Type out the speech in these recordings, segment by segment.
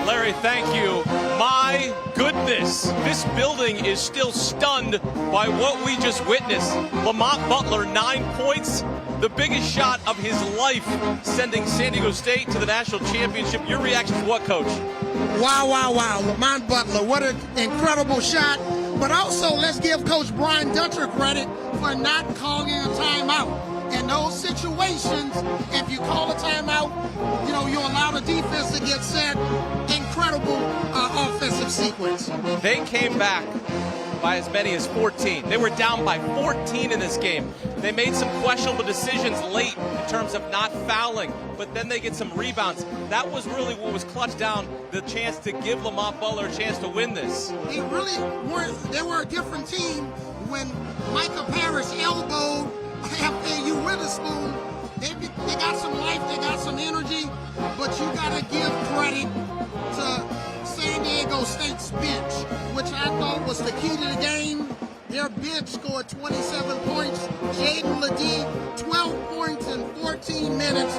Larry, thank you. My goodness, this building is still stunned by what we just witnessed. Lamont Butler, 9 points, the biggest shot of his life, sending San Diego State to the national championship. Your reaction to what, Coach? Wow, wow, wow. Lamont Butler, what an incredible shot. But also, let's give Coach Brian Dutcher credit for not calling a timeout. In those situations, if you call a timeout, you allow the defense to get set. Incredible offensive sequence. They came back by as many as 14. They were down by 14 in this game. They made some questionable decisions late in terms of not fouling, but then they get some rebounds. That was really what was clutched down the chance to give Lamont Butler a chance to win this. They really weren't. They were a different team when Micah Parrish elbowed FAU Witherspoon. They got some life, they got some energy, but you got to give credit to San Diego State's bench, which I thought was the key to the game. Their bench scored 27 points. Jaden Ledee, 12 points in 14 minutes.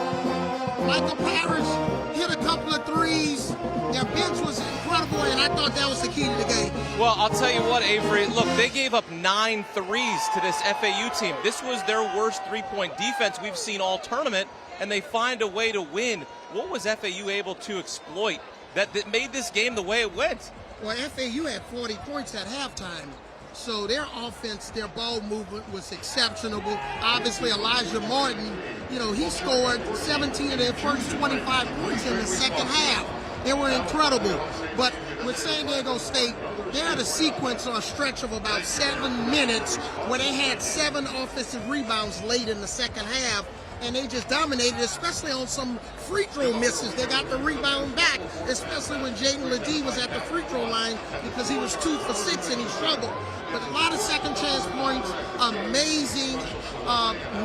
Michael Parrish hit a couple of threes. Their bench was incredible, and I thought that was the key to the game. Well, I'll tell you what, Avery, look, they gave up 9 threes to this FAU team. This was their worst three-point defense we've seen all tournament, and they find a way to win. What was FAU able to exploit that made this game the way it went? Well, FAU had 40 points at halftime. So their offense, their ball movement was exceptional. Obviously, Elijah Martin, he scored 17 of their first 25 points in the second half. They were incredible. But with San Diego State, they had a sequence or a stretch of about 7 minutes where they had 7 offensive rebounds late in the second half. And they just dominated, especially on some free throw misses. They got the rebound back, especially when Jaden Ledee was at the free throw line because he was 2 for 6 and he struggled. But a lot of second chance points, amazing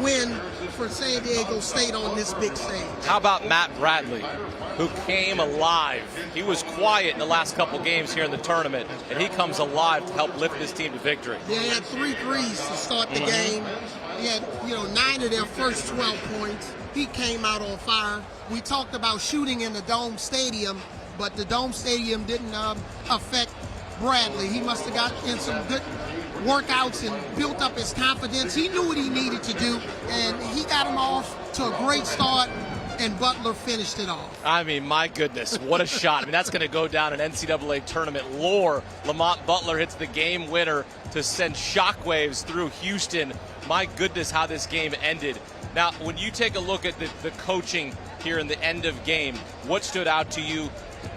win for San Diego State on this big stage. How about Matt Bradley, who came alive? He was quiet in the last couple games here in the tournament, and he comes alive to help lift this team to victory. They had 3 threes to start the game. He had, 9 of their first 12 points. He came out on fire. We talked about shooting in the Dome Stadium, but the Dome Stadium didn't affect Bradley. He must have got in some good workouts and built up his confidence. He knew what he needed to do, and he got him off to a great start, and Butler finished it off. I mean, my goodness, what a shot. I mean, that's going to go down in NCAA tournament lore. Lamont Butler hits the game winner to send shockwaves through Houston. My goodness, how this game ended. Now, when you take a look at the coaching here in the end of game, what stood out to you?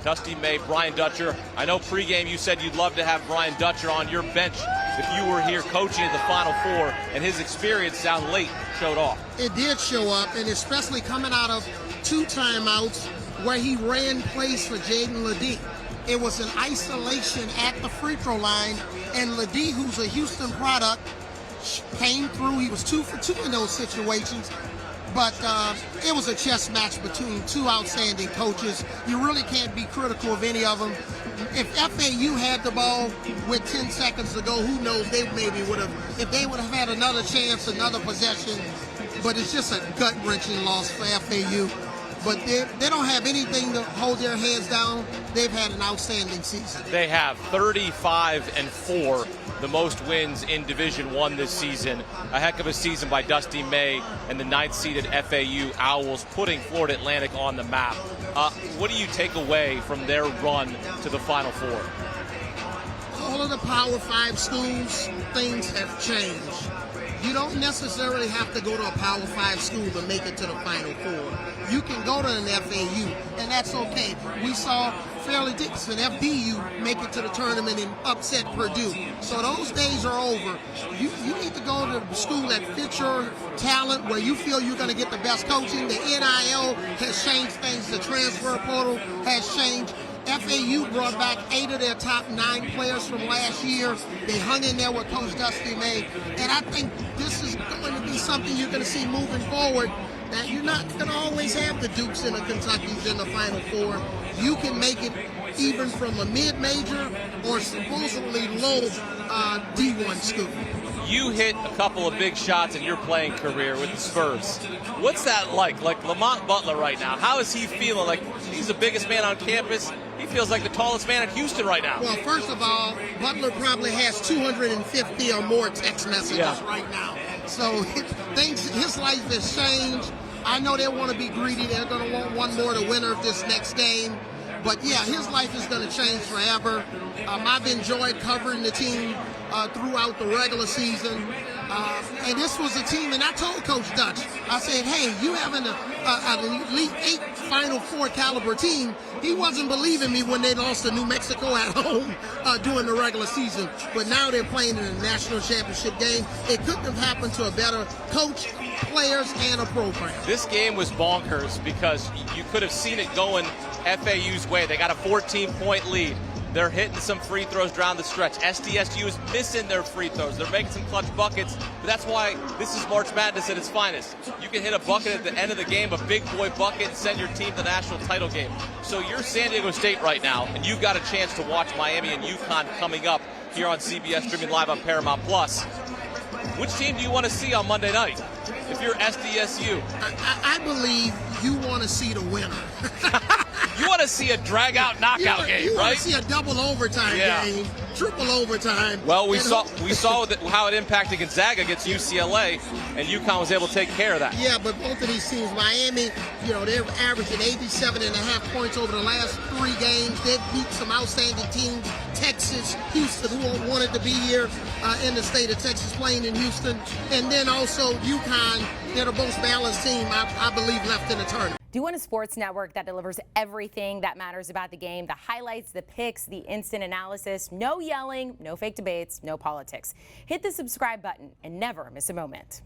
Dusty May, Brian Dutcher. I know pregame you said you'd love to have Brian Dutcher on your bench if you were here coaching at the Final Four, and his experience down late showed off. It did show up, and especially coming out of 2 timeouts where he ran plays for Jaden Ledee. It was an isolation at the free throw line, and Ledee, who's a Houston product, came through. He was 2 for 2 in those situations. But it was a chess match between 2 outstanding coaches. You really can't be critical of any of them. If FAU had the ball with 10 seconds to go, who knows, they maybe would have, if they would have had another chance, another possession. But it's just a gut-wrenching loss for FAU. But they don't have anything to hold their heads down. They've had an outstanding season. They have 35-4, the most wins in Division I this season. A heck of a season by Dusty May and the 9th-seeded FAU Owls, putting Florida Atlantic on the map. What do you take away from their run to the Final Four? All of the Power 5 schools, things have changed. You don't necessarily have to go to a Power 5 school to make it to the Final Four. You can go to an FAU, and that's okay. We saw Fairleigh Dickinson, FDU, make it to the tournament and upset Purdue. So those days are over. You need to go to a school that fits your talent, where you feel you're going to get the best coaching. The NIL has changed things. The transfer portal has changed. FAU brought back 8 of their top 9 players from last year. They hung in there with Coach Dusty May. And I think this is going to be something you're going to see moving forward, that you're not going to always have the Dukes and the Kentuckys in the Final Four. You can make it even from a mid-major or supposedly low D1 school. You hit a couple of big shots in your playing career with the Spurs. What's that like? Like Lamont Butler right now, how is he feeling? Like, He's the biggest man on campus. He feels like the tallest man in Houston right now. Well, first of all, Butler probably has 250 or more text messages right now. So his life has changed. I know they want to be greedy. They're going to want one more to winner of this next game. But, yeah, his life is going to change forever. I've enjoyed covering the team throughout the regular season. And this was a team, and I told Coach Dutch, I said, hey, you having an Elite Eight Final Four caliber team. He wasn't believing me when they lost to New Mexico at home during the regular season. But now they're playing in a national championship game. It couldn't have happened to a better coach, players, and a program. This game was bonkers because you could have seen it going FAU's way. They got a 14-point lead. They're hitting some free throws down the stretch. SDSU is missing their free throws. They're making some clutch buckets, but that's why this is March Madness at its finest. You can hit a bucket at the end of the game, a big boy bucket, and send your team to the national title game. So you're San Diego State right now, and you've got a chance to watch Miami and UConn coming up here on CBS, streaming live on Paramount+. Which team do you want to see on Monday night if you're SDSU? I believe you want to see the winner. You want to see a drag-out knockout game, you right? want to see a double overtime game, triple overtime. Well, we saw how it impacted Gonzaga against UCLA, and UConn was able to take care of that. Yeah, but both of these teams, Miami, they're averaging 87.5 points over the last 3 games. They've beat some outstanding teams, Texas, Houston, who wanted to be here in the state of Texas, playing in Houston. And then also UConn, they're the most balanced team, I believe, left in the tournament. Do you want a sports network that delivers everything that matters about the game? The highlights, the picks, the instant analysis, no yelling, no fake debates, no politics. Hit the subscribe button and never miss a moment.